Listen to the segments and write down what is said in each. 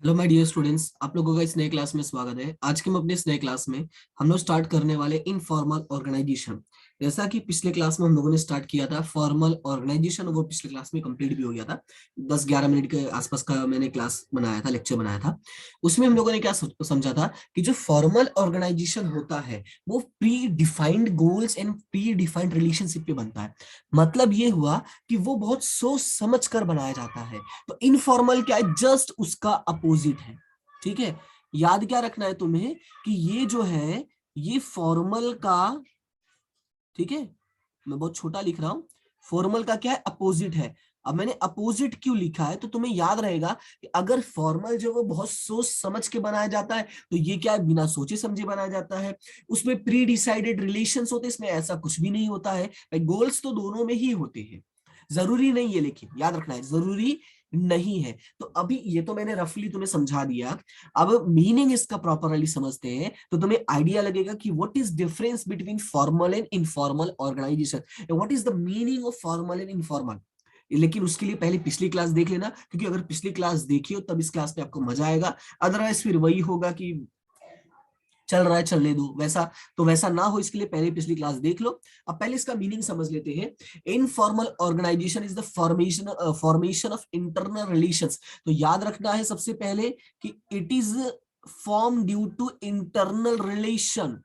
Hello my dear students, आप लोगों का इस नए क्लास में स्वागत है। आज के हम अपने इस नए क्लास में हम लोग स्टार्ट करने वाले इनफॉर्मल ऑर्गेनाइजेशन। जैसा कि पिछले क्लास में हम लोगों ने स्टार्ट किया था फॉर्मल ऑर्गेनाइजेशन, वो पिछले क्लास में कंप्लीट भी हो गया था। 10-11 मिनट के आसपास का मैंने क्लास बनाया था, लेक्चर बनाया था। उसमें हम लोगों ने क्या समझा था कि जो फॉर्मल ऑर्गेनाइजेशन होता है वो pre defined goals and pre defined relationship पे बनता है। मतलब ये हुआ कि वो बहुत सोच समझ कर बनाया जाता है। तो इनफॉर्मल क्या है, जस्ट उसका अपोजिट है। ठीक है, याद क्या रखना है तुम्हें कि ये जो है ये फॉर्मल का, ठीक है, मैं बहुत छोटा लिख रहा हूं। फॉर्मल का क्या है, अपोजिट है। अब मैंने अपोजिट क्यों लिखा है तो तुम्हें याद रहेगा कि अगर फॉर्मल जो वो बहुत सोच समझ के बनाया जाता है तो ये क्या है, बिना सोचे समझे बनाया जाता है। उसमें प्री डिसाइडेड रिलेशंस होते हैं, इसमें ऐसा कुछ भी नहीं होता है। गोल्स तो दोनों में ही होते हैं, जरूरी नहीं है, लेकिन याद रखना है जरूरी नहीं है। तो अभी ये तो मैंने रफली तुम्हें समझा दिया। अब मीनिंग इसका प्रॉपरली समझते हैं तो तुम्हें आइडिया लगेगा कि what is difference between formal and informal organisation, what is the meaning of formal and informal. लेकिन उसके लिए पहले पिछली क्लास देख लेना, क्योंकि अगर पिछली क्लास देखी हो तब इस क्लास में आपको मजा आएगा। अदरवाइज फिर वही होगा कि चल रहा है चलने दो, वैसा तो वैसा ना हो, इसके लिए पहले पिछली क्लास देख लो। अब पहले इसका मीनिंग समझ लेते हैं। Informal organisation is the formation of internal relations. तो याद रखना है सबसे पहले कि it is form due to internal relation.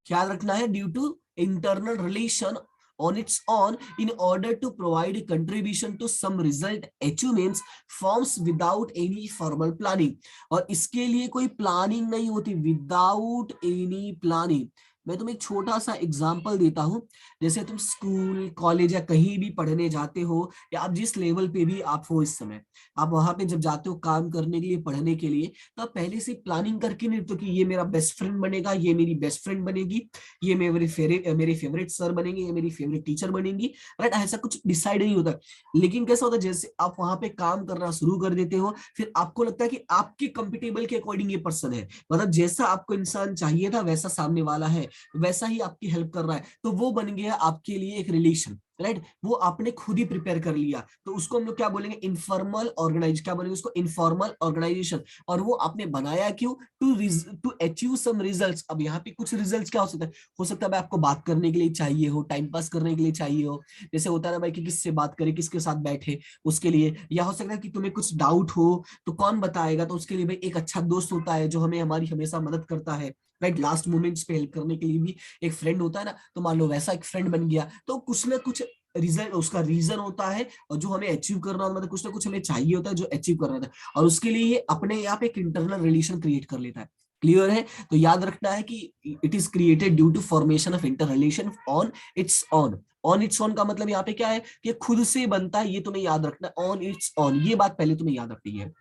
ख्याल रखना है, due to internal relation on its own in order to provide a contribution to some result achievements forms without any formal planning। और इसके लिए कोई प्लानिंग नहीं होती, विदाउट एनी प्लानिंग। मैं तुम्हें एक छोटा सा एग्जांपल देता हूं। जैसे तुम स्कूल कॉलेज या कहीं भी पढ़ने जाते हो, या आप जिस लेवल पे भी आप हो इस समय, आप वहां पे जब जाते हो काम करने के लिए, पढ़ने के लिए, तो आप पहले से प्लानिंग करके नहीं तो कि ये मेरा बेस्ट फ्रेंड बनेगा, ये मेरी बेस्ट फ्रेंड बनेगी, ये मेरे फेवरेट सर बनेंगे, ये मेरी फेवरेट टीचर बनेंगी। राइट, ऐसा कुछ डिसाइड नहीं होता। लेकिन कैसा होता है, जैसे आप वहां पे काम करना शुरू कर देते हो, फिर आपको लगता है कि आपके कंपेटेबल के अकॉर्डिंग ये पर्सन है, मतलब जैसा आपको इंसान चाहिए था वैसा सामने वाला है, वैसा ही आपकी हेल्प कर रहा है, तो वो बन गया आपके लिए एक रिलेशन। राइट, वो आपने खुद ही प्रिपेयर कर लिया, तो उसको हम लोग क्या बोलेंगे, इनफॉर्मल ऑर्गेनाइज, क्या बोलेंगे उसको, इनफॉर्मल ऑर्गेनाइजेशन। और वो आपने बनाया क्यों, टू अचीव सम रिजल्ट्स। अब यहाँ पे कुछ रिजल्ट्स क्या हो सकता है भाई आपको बात करने के लिए चाहिए हो, टाइम पास करने के लिए चाहिए हो, जैसे होता है ना भाई कि किससे बात करें, किसके साथ बैठे, उसके लिए। या हो सकता है कि तुम्हें कुछ डाउट हो तो कौन बताएगा, तो उसके लिए भाई एक अच्छा दोस्त होता है जो हमें हमारी हमेशा मदद करता है। राइट, लास्ट मोमेंट्स पे हेल्प करने के लिए भी एक फ्रेंड होता है ना, तो मान लो वैसा एक फ्रेंड बन गया। तो कुछ ना कुछ रीजन, उसका रीजन होता है, और जो हमें अचीव करना होता है, मतलब कुछ ना कुछ हमें चाहिए होता है जो अचीव करना होता है, और उसके लिए ये अपने आप एक इंटरनल रिलेशन क्रिएट कर लेता है। क्लियर है, तो याद रखना है कि it is created due to formation of inter relation on its own. On its own का मतलब यहाँ पे क्या है कि खुद से बनता है, ये तुम्हें याद रखना है, ऑन इट्स ऑन, ये बात पहले तुम्हें याद रखनी है।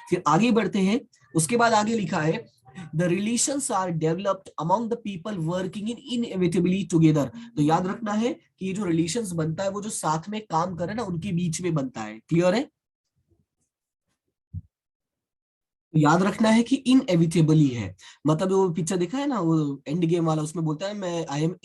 फिर आगे बढ़ते हैं। उसके बाद आगे लिखा है the relations are developed among the people working in inevitably together। तो याद रखना है कि ये जो रिलेशंस बनता है वो जो साथ में काम करे ना उनके बीच में बनता है। क्लियर है, तो याद रखना है कि इनएविटेबली है। मतलब वो पिक्चर देखा है ना, वो एंड गेम वाला, उसमें बोलता है मैं आई एम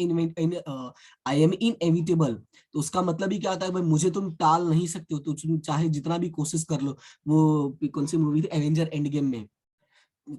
इनएविटेबल। तो उसका मतलब ही क्या आता है, भाई मुझे तुम टाल नहीं सकते हो, तो तुम चाहे जितना भी कोशिश कर लो। वो कौन सी मूवी थी, एवेंजर एंड गेम में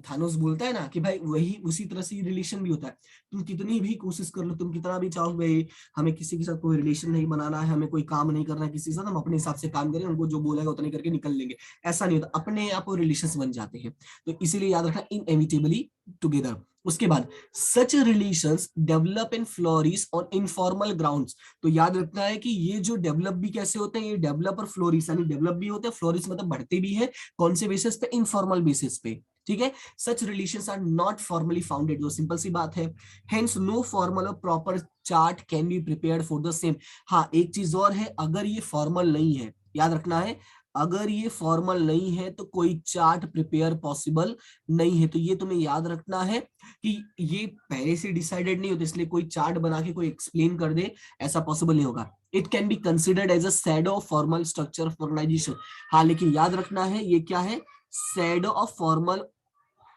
थानोस बोलता है ना कि भाई वही उसी तरह से रिलेशन भी होता है। तुम कितनी भी कोशिश कर लो, तुम कितना भी चाहो भाई हमें किसी के साथ कोई रिलेशन नहीं बनाना है, हमें कोई काम नहीं करना है किसी के साथ, हम अपने हिसाब से काम करें, उनको जो बोलेगा उतने करके निकल लेंगे, ऐसा नहीं होता, अपने आप वो रिलेशन बन जाते हैं। तो इसीलिए याद रखना, इनएविटेबली टुगेदर। उसके बाद such relations develop and flourish on informal grounds. तो याद रखना है कि ये जो डेवलप भी कैसे होते हैं, ये डेवलप और फ्लोरिश, यानी डेवलप भी होते हैं, फ्लोरिश मतलब बढ़ते भी है। कौन से बेसिस पे, इनफॉर्मल बेसिस पे। ठीक है, such relations are not formally founded, जो सिंपल सी बात है। हेंस नो फॉर्मल और proper chart can be prepared for the same. हाँ, एक चीज और है, अगर ये फॉर्मल नहीं है, याद रखना है, अगर ये फॉर्मल नहीं है तो कोई चार्ट प्रिपेयर पॉसिबल नहीं है। तो ये तुम्हें याद रखना है कि ये पहले से डिसाइडेड नहीं होता, इसलिए कोई चार्ट बना के कोई एक्सप्लेन कर दे ऐसा पॉसिबल नहीं होगा। It can be considered as a shadow of formal structure of organisation. हाँ, लेकिन याद रखना है ये क्या है, शैडो ऑफ फॉर्मल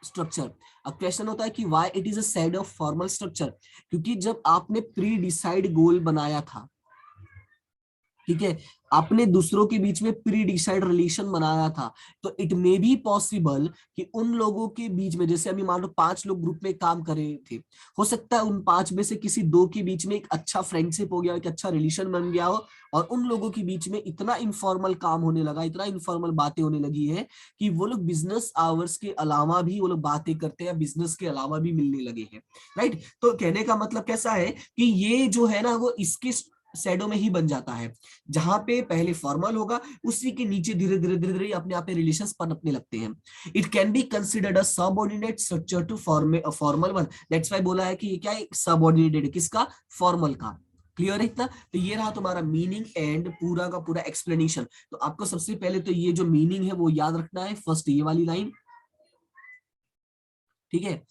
स्ट्रक्चर। अब क्वेश्चन होता है कि why it is a side of formal structure, क्योंकि जब आपने प्री डिसाइड गोल बनाया था, ठीक है, आपने दूसरों के बीच में प्री डिसाइड रिलेशन बनाया था, तो इट मे बी पॉसिबल कि उन लोगों के बीच में, जैसे अभी मान लो 5 लोग ग्रुप में काम कर रहे थे, हो सकता है उन 5 में से किसी 2 के बीच में एक अच्छा फ्रेंडशिप हो गया, एक अच्छा रिलेशन बन गया हो, और उन लोगों के बीच में इतना इनफॉर्मल काम होने लगा, इतना इनफॉर्मल बातें होने लगी है कि वो लोग बिजनेस आवर्स के अलावा भी वो लोग बातें करते हैं, बिजनेस के अलावा भी मिलने लगे हैं। राइट, तो कहने का मतलब कैसा है कि ये जो है ना वो इसके शैडो में ही बन जाता है, जहां पे पहले फॉर्मल होगा, उसी के नीचे धीरे धीरे धीरे धीरे अपने आप रिलेशंस पनपने लगते हैं। It can be considered a subordinate structure to form a formal one. That's why बोला है कि ये क्या है, सबऑर्डिनेटेड है, किसका, फॉर्मल का। क्लियर है इतना? तो ये रहा तुम्हारा मीनिंग एंड पूरा का पूरा एक्सप्लेनेशन। तो आपको सबसे पहले तो ये जो मीनिंग है वो याद रखना है, फर्स्ट ये वाली लाइन, ठीक है,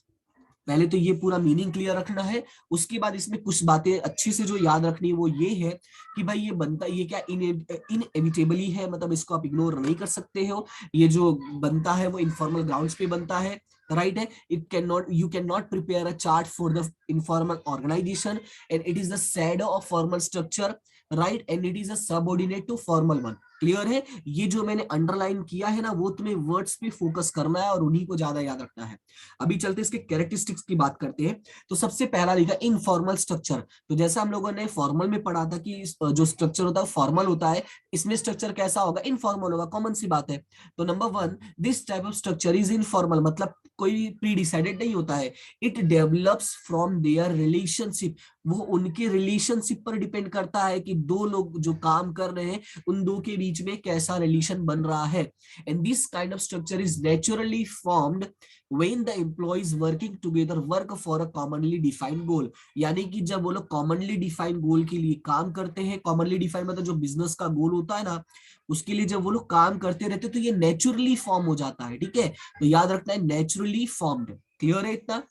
पहले तो ये पूरा मीनिंग क्लियर रखना है। उसके बाद इसमें कुछ बातें अच्छी से जो याद रखनी है वो ये है कि भाई ये बनता, ये क्या इनएविटेबली है, मतलब इसको आप इग्नोर नहीं कर सकते हो। ये जो बनता है वो इनफॉर्मल ग्राउंड्स पे बनता है, राइट है। It can not, you can not prepare a chart for the informal organisation and it is the shadow of formal structure, right, and it is a subordinate to formal one. Clear है? ये जो मैंने underline किया है ना, वो तुम्हें words पे फोकस करना है और उन्हीं को ज्यादा याद रखना है। अभी चलते इसके कैरेक्टरिस्टिक्स की बात करते हैं। तो सबसे पहला लिखा इनफॉर्मल स्ट्रक्चर। तो जैसा हम लोगों ने फॉर्मल में पढ़ा था कि जो स्ट्रक्चर होता है फॉर्मल होता है, इसमें स्ट्रक्चर कैसा होगा, इनफॉर्मल होगा, कॉमन सी बात है। तो number 1, this type of structure is informal, मतलब कोई प्री डिसाइडेड नहीं होता है। It develops from their relationship, वो उनके रिलेशनशिप पर डिपेंड करता है कि दो लोग जो काम कर रहे हैं उन दो के बीच में कैसा रिलेशन बन रहा है। And this kind of structure is naturally formed when the employees working together work for a commonly defined goal। यानी कि जब वो लोग commonly defined goal के लिए काम करते हैं, commonly defined मतलब जो बिजनेस का गोल होता है ना, उसके लिए जब वो लोग काम करते रहते हैं तो ये नेचुरली फॉर्म हो जाता है। ठीक है, तो याद रखना है नेचुरली फॉर्म्ड। क्लियर है इतना?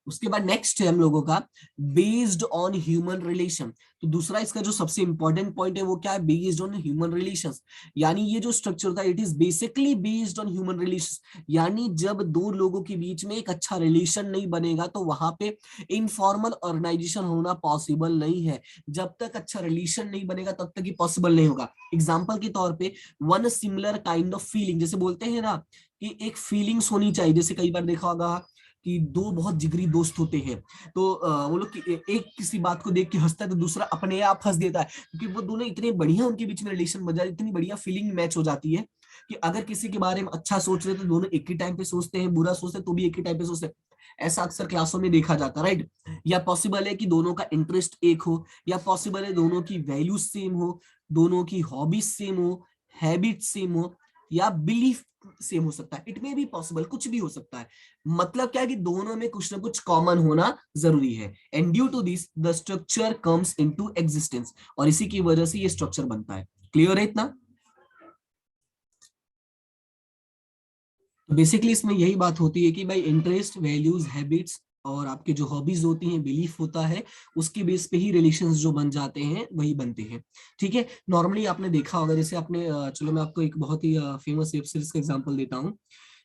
उसके बाद नेक्स्ट है हम लोगों का बेस्ड ऑन ह्यूमन रिलेशन। तो दूसरा इसका जो सबसे इंपॉर्टेंट पॉइंट है वो क्या है, बेस्ड ऑन ह्यूमन रिलेशंस। यानी ये जो स्ट्रक्चर होता है it is basically based on human relations. यानी जब दो लोगों के बीच में एक अच्छा रिलेशन नहीं बनेगा तो वहां पे इनफॉर्मल ऑर्गेनाइजेशन होना पॉसिबल नहीं है। जब तक अच्छा रिलेशन नहीं बनेगा तब तक ही पॉसिबल नहीं होगा। एग्जाम्पल के तौर पे one similar kind of feeling, जैसे बोलते हैं ना कि एक फीलिंग्स होनी चाहिए। जैसे कई बार देखा होगा कि दो बहुत जिगरी दोस्त होते हैं, तो वो लोग एक किसी बात को देख के हंसता है तो दूसरा अपने आप हंस देता है, क्योंकि वो दोनों इतने बढ़िया, उनके बीच में रिलेशन बन जाती है, इतनी बढ़िया फीलिंग मैच हो जाती है कि अगर किसी के बारे में अच्छा सोच रहे तो दोनों एक ही टाइम पे सोचते हैं, बुरा सोचते हैं तो भी एक ही टाइम पे सोचते हैं। ऐसा अक्सर क्लासों में देखा जाता है, राइट। या पॉसिबल है कि दोनों का इंटरेस्ट एक हो, या पॉसिबल है दोनों की वैल्यूज सेम हो, दोनों की हॉबीज सेम हो, हैबिट सेम हो, या बिलीफ सेम हो सकता है। इट मे बी पॉसिबल, कुछ भी हो सकता है। मतलब क्या है कि दोनों में कुछ ना कुछ कॉमन होना जरूरी है। And due to this the structure comes into existence, और इसी की वजह से ये स्ट्रक्चर बनता है। क्लियर है इतना? तो बेसिकली इसमें यही बात होती है कि भाई इंटरेस्ट, वैल्यूज, हैबिट्स और आपके जो हॉबीज होती हैं, बिलीफ होता है, उसके बेस पे ही रिलेशंस जो बन जाते हैं वही बनते हैं। ठीक है, नॉर्मली आपने देखा होगा, जैसे आपने चलो मैं आपको एक बहुत ही फेमस वेब सीरीज का एग्जांपल देता हूँ।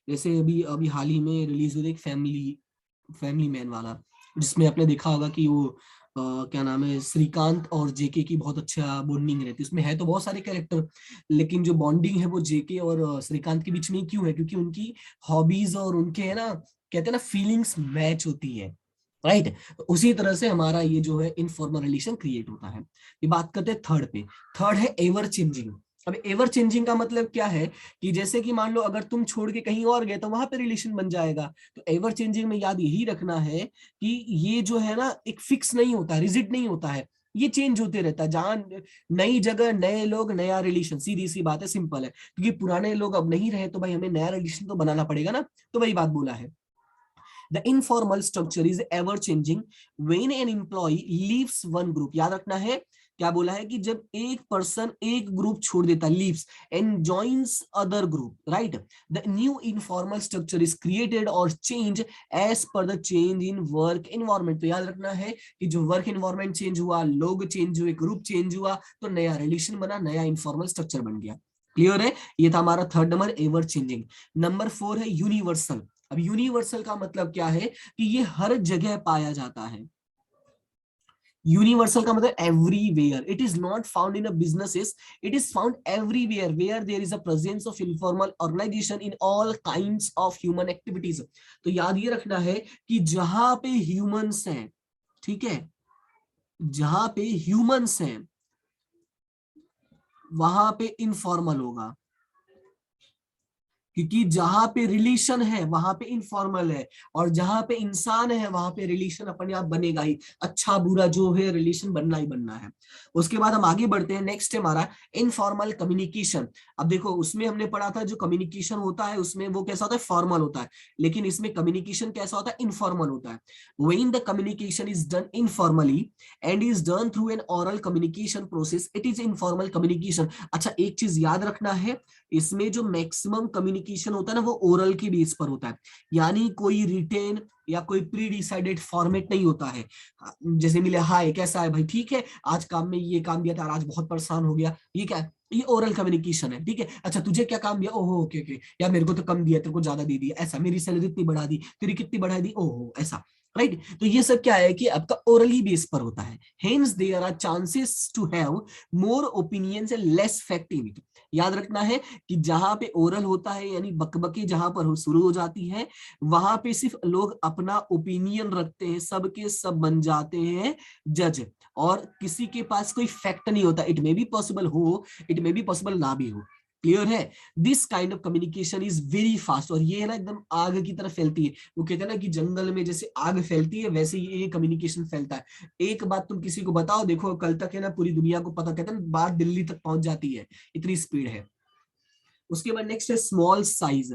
जैसे अभी अभी हाल ही में रिलीज हुई थी एक फैमिली फैमिली मैन वाला, जिसमें आपने देखा होगा कि वो क्या नाम है, श्रीकांत और जेके की बहुत अच्छा बॉन्डिंग रहती है। उसमें है तो बहुत सारे कैरेक्टर, लेकिन जो बॉन्डिंग है वो जेके और श्रीकांत के बीच में ही क्यों है, क्योंकि उनकी हॉबीज और उनके है ना, कहते हैं ना, फीलिंग्स मैच होती है, राइट। उसी तरह से हमारा ये जो है इनफॉर्मल रिलेशन क्रिएट होता है। ये बात करते हैं थर्ड पे। थर्ड है एवर चेंजिंग। अब एवर चेंजिंग का मतलब क्या है कि जैसे कि मान लो अगर तुम छोड़ के कहीं और गए तो वहां पे रिलेशन बन जाएगा। तो एवर चेंजिंग में याद यही रखना है कि ये जो है ना एक फिक्स नहीं होता, रिजिड नहीं होता है, ये चेंज होते रहता है। जहां नई जगह, नए लोग, नया रिलेशन, सीधी सी बात है, सिंपल है, क्योंकि पुराने लोग अब नहीं रहे तो भाई हमें नया रिलेशन तो बनाना पड़ेगा ना। तो वही बात बोला है, the informal structure is ever changing when an employee leaves one group. याद रखना है, क्या बोला है कि जब एक पर्सन एक ग्रुप छोड़ देता, leaves and joins other group, right, the new informal structure is created और change as per the change in work environment. तो याद रखना है कि जो वर्क एनवायरमेंट चेंज हुआ, लोग चेंज हुए, ग्रुप चेंज हुआ, तो नया रिलेशन बना, नया इनफॉर्मल स्ट्रक्चर बन गया। क्लियर है? ये था हमारा third number, ever changing. Number 4 है यूनिवर्सल। अब यूनिवर्सल का मतलब क्या है कि ये हर जगह पाया जाता है। यूनिवर्सल का मतलब everywhere, it is not found in a businesses, it is found everywhere where there is a presence of informal organisation in all kinds of human activities. तो याद ये रखना है कि जहां पे ह्यूमंस हैं, ठीक है, जहां पे ह्यूमंस हैं वहां पे इनफॉर्मल होगा, क्योंकि जहां पे रिलेशन है वहां पे इनफॉर्मल है, और जहां पे इंसान है वहां पे रिलेशन अपने आप बनेगा ही, अच्छा बुरा जो है रिलेशन बनना ही बनना है। उसके बाद हम आगे बढ़ते हैं, नेक्स्ट है हमारा इनफॉर्मल कम्युनिकेशन। अब देखो उसमें हमने पढ़ा था जो कम्युनिकेशन होता है उसमें वो कैसा होता है, फॉर्मल होता है, लेकिन इसमें कम्युनिकेशन कैसा होता है, इनफॉर्मल होता है। When the communication is done informally and is done through an oral communication process, it is informal communication. अच्छा एक चीज याद रखना है, इसमें जो मैक्सिमम कम्युनिकेशन होता है ना वो ओरल की बेस पर होता है, यानी कोई रिटेन या कोई प्री डिसाइडेड फॉर्मेट नहीं होता है। जैसे मिले, हाय कैसा है भाई, ठीक है, आज काम में ये काम दिया था, आज बहुत परेशान हो गया, ये क्या है, ये ओरल कम्युनिकेशन है, ठीक है। अच्छा तुझे क्या काम दिया, ओहो ओके ओके, या मेरे को तो कम दिया तेरे को ज्यादा दे दिया, ऐसा, मेरी सैलरी इतनी बढ़ा दी, तेरी कितनी बढ़ा दी, ओहो ऐसा, राइट। तो ये सब क्या है कि आपका ओरली बेस पर होता है, hence there are chances to have more opinions and less fact in it. याद रखना है कि जहां पे ओरल होता है यानी बकबकी जहां पर शुरू हो जाती है, वहां पे सिर्फ लोग अपना ओपिनियन रखते हैं, सबके सब बन जाते हैं जज, और किसी के पास कोई फैक्ट नहीं होता। इट मे बी पॉसिबल हो, इट मे बी पॉसिबल ना भी हो, क्लियर है। This kind of communication is very fast, और ये है ना एकदम आग की तरह फैलती है। वो कहते हैं ना कि जंगल में जैसे आग फैलती है वैसे ये कम्युनिकेशन फैलता है। एक बात तुम किसी को बताओ, देखो कल तक है ना पूरी दुनिया को पता, कहते हैं ना बात दिल्ली तक पहुंच जाती है, इतनी स्पीड है। उसके बाद नेक्स्ट है स्मॉल साइज।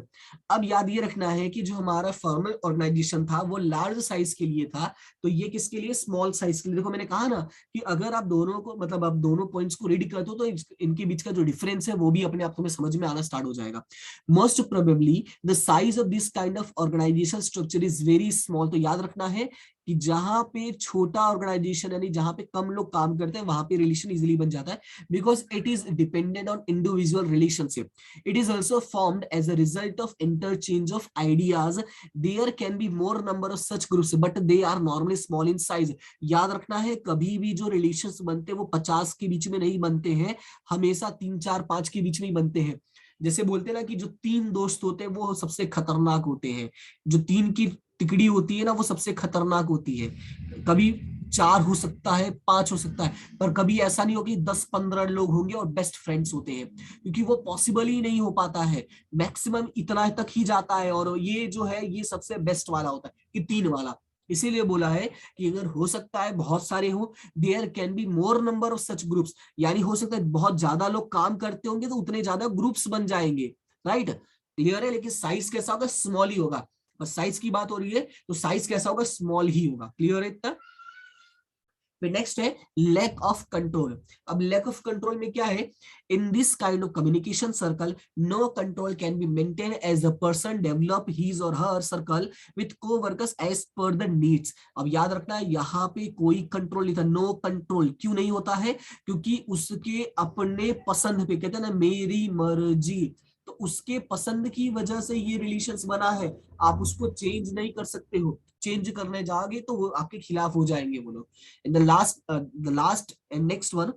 अब याद ये रखना है कि जो हमारा फॉर्मल ऑर्गेनाइजेशन था वो लार्ज साइज के लिए था, तो ये किसके लिए, स्मॉल साइज के लिए। देखो मैंने कहा ना कि अगर आप दोनों को मतलब आप दोनों पॉइंट्स को रीड करते हो तो इनके बीच का जो डिफरेंस है वो भी अपने आप तुम्हें समझ में आना स्टार्ट हो जाएगा। Most probably the size of this kind of organisation structure is very small. तो याद रखना है कि जहां पे छोटा ऑर्गेनाइजेशन यानी जहां पे कम लोग काम करते हैं वहां पे रिलेशन इजिली बन जाता है, because it is dependent on individual relationship. It is also formed as a result of interchange of ideas. There can be more number of such groups, but they are normally small in size. याद रखना है कभी भी जो relations बनते हैं वो 50 के बीच में नहीं बनते हैं, हमेशा 3 4 5 के बीच में ही बनते हैं। जैसे बोलते हैं ना कि जो 3 दोस्त होते हैं वो सबसे खतरनाक होते हैं, जो 3 की तिकड़ी होती है ना वो सबसे खतरनाक होती है। कभी 4 हो सकता है, 5 हो सकता है, पर कभी ऐसा नहीं हो कि 10-15 लोग होंगे और बेस्ट फ्रेंड्स होते हैं, क्योंकि वो पॉसिबल ही नहीं हो पाता है। मैक्सिमम इतना तक ही जाता है, और ये जो है ये सबसे बेस्ट वाला होता है कि 3 वाला। इसीलिए बोला है कि अगर हो सकता है बहुत सारे हो, there can be more number of such groups, यानी हो सकता है बहुत ज्यादा लोग काम करते होंगे तो उतने ज्यादा ग्रुप्स बन जाएंगे, राइट, क्लियर है। लेकिन साइज कैसा होगा, स्मॉल ही होगा, बस साइज की बात हो रही है तो साइज कैसा होगा, स्मॉल ही होगा, क्लियर है इतना। फिर नेक्स्ट है लैक ऑफ कंट्रोल। अब लैक ऑफ कंट्रोल में क्या है, in this kind of communication circle no control can be maintain as a person develop his or her circle with coworkers as per the needs. अब याद रखना है यहाँ पे कोई कंट्रोल नहीं था, नो कंट्रोल। क्यों नहीं होता है, क्योंकि उसके अपने पसंद पे, कहते हैं ना मेरी मर्जी, तो उसके पसंद की वजह से ये रिलेशंस बना है, आप उसको चेंज नहीं कर सकते हो। चेंज करने जाओगे तो वो आपके खिलाफ हो जाएंगे वो लोग। And the last and next one,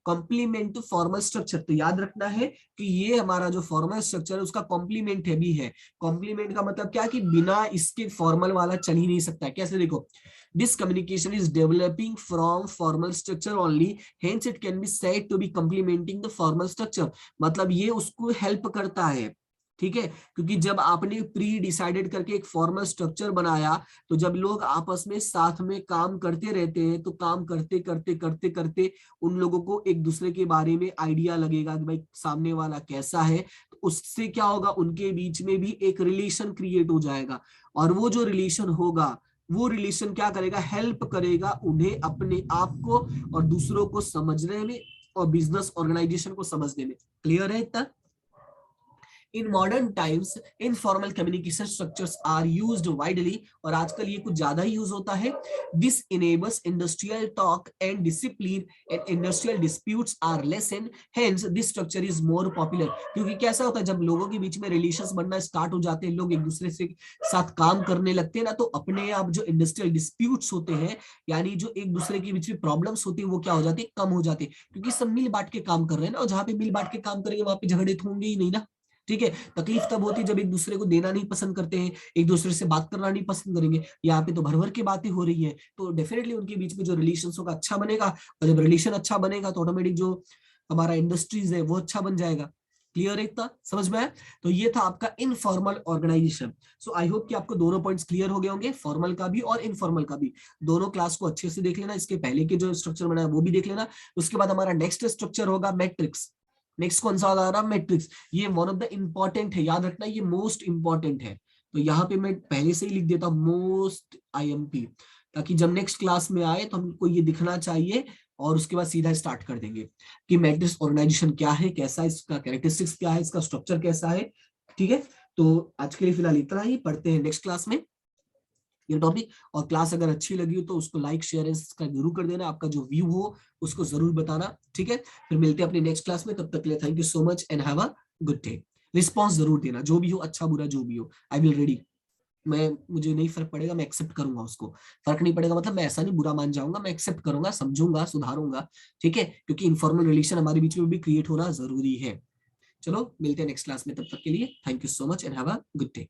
complement to formal structure. तो याद रखना है कि ये हमारा जो फॉर्मल स्ट्रक्चर है उसका कॉम्प्लीमेंट है भी है। कॉम्प्लीमेंट का मतलब क्या, कि बिना इसके फॉर्मल वाला चल ही नहीं सकता है। कैसे, देखो, this communication is developing from formal structure only, hence it can be said to be complementing the formal structure. मतलब ये उसको हेल्प करता है, ठीक है, क्योंकि जब आपने प्री डिसाइडेड करके एक फॉर्मल स्ट्रक्चर बनाया तो जब लोग आपस में साथ में काम करते रहते हैं तो काम करते करते करते करते उन लोगों को एक दूसरे के बारे में आइडिया लगेगा कि भाई सामने वाला कैसा है, तो उससे क्या होगा, उनके बीच में भी एक रिलेशन क्रिएट हो जाएगा। और वो जो रिलेशन होगा वो रिलेशन क्या करेगा, हेल्प करेगा उन्हें अपने आप को और दूसरों को समझने में और बिजनेस ऑर्गेनाइजेशन को समझने में। क्लियर है इतना। In modern times informal communication structures are used widely, और आजकल ये कुछ ज्यादा ही यूज होता है. This enables industrial talk and discipline and industrial disputes are lessen, hence this structure is more popular. क्योंकि कैसा होता है जब लोगों के बीच में रिलेशंस बनना स्टार्ट हो जाते हैं, लोग एक दूसरे से साथ काम करने लगते हैं ना, तो अपने आप जो इंडस्ट्रियल डिस्प्यूट्स होते हैं, यानी जो एक दूसरे के बीच में प्रॉब्लम्स होती है, वो क्या हो जाती है, कम हो जाती है. क्योंकि सब मिल बांट के काम कर रहे हैं ना, और जहां पे मिल बांट के काम करेंगे वहां पे झगड़े तो होंगे ही नहीं ना. ठीक है. तकलीफ तब होती है जब एक दूसरे को देना नहीं पसंद करते हैं, एक दूसरे से बात करना नहीं पसंद करेंगे. यहाँ पे तो भर भर की बातें हो रही है, तो डेफिनेटली उनके बीच में जो रिलेशन होगा अच्छा बनेगा, और जब रिलेशन अच्छा बनेगा तो ऑटोमेटिक जो हमारा इंडस्ट्रीज है वो अच्छा बन जाएगा. क्लियर है, इतना समझ में आया? तो ये था आपका informal organisation. So I hope कि आपको दोनों पॉइंट्स क्लियर हो गए होंगे, फॉर्मल का भी और इनफॉर्मल का भी. दोनों क्लास को अच्छे से देख लेना, इसके पहले के जो स्ट्रक्चर बनाया वो भी देख लेना. उसके बाद हमारा नेक्स्ट स्ट्रक्चर होगा मैट्रिक्स. नेक्स्ट कौन सा होगा? मैट्रिक्स. ये वन ऑफ द इंपॉर्टेंट है, याद रखना, ये मोस्ट इंपॉर्टेंट है. तो यहाँ पे मैं पहले से ही लिख देता हूँ मोस्ट IMP, ताकि जब नेक्स्ट क्लास में आए तो हमको ये दिखना चाहिए, और उसके बाद सीधा स्टार्ट कर देंगे कि मैट्रिक्स ऑर्गेनाइजेशन क्या है, कैसा है, इसका कैरेक्टरिस्टिक्स क्या है, इसका स्ट्रक्चर कैसा है. ठीक है. तो आज के लिए फिलहाल इतना ही, पढ़ते हैं नेक्स्ट क्लास में ये टॉपिक. और क्लास अगर अच्छी लगी हो तो उसको लाइक शेयर सब्सक्राइब जरूर कर देना, आपका जो व्यू हो उसको जरूर बताना. ठीक है. फिर मिलते हैं अपने नेक्स्ट क्लास में, तब तक के लिए thank you so much and have a good day. Response जरूर देना, जो भी हो, अच्छा बुरा जो भी हो, आई विल रेडी. मुझे नहीं फर्क पड़ेगा, मैं एक्सेप्ट करूंगा उसको. फर्क नहीं पड़ेगा मतलब मैं ऐसा नहीं बुरा मान जाऊंगा, मैं एक्सेप्ट करूंगा, समझूंगा, सुधारूंगा. ठीक है. क्योंकि इनफॉर्मल रिलेशन हमारे बीच में भी क्रिएट होना जरूरी है. चलो मिलते हैं नेक्स्ट क्लास में, तब तक के लिए thank you so much and have a good day.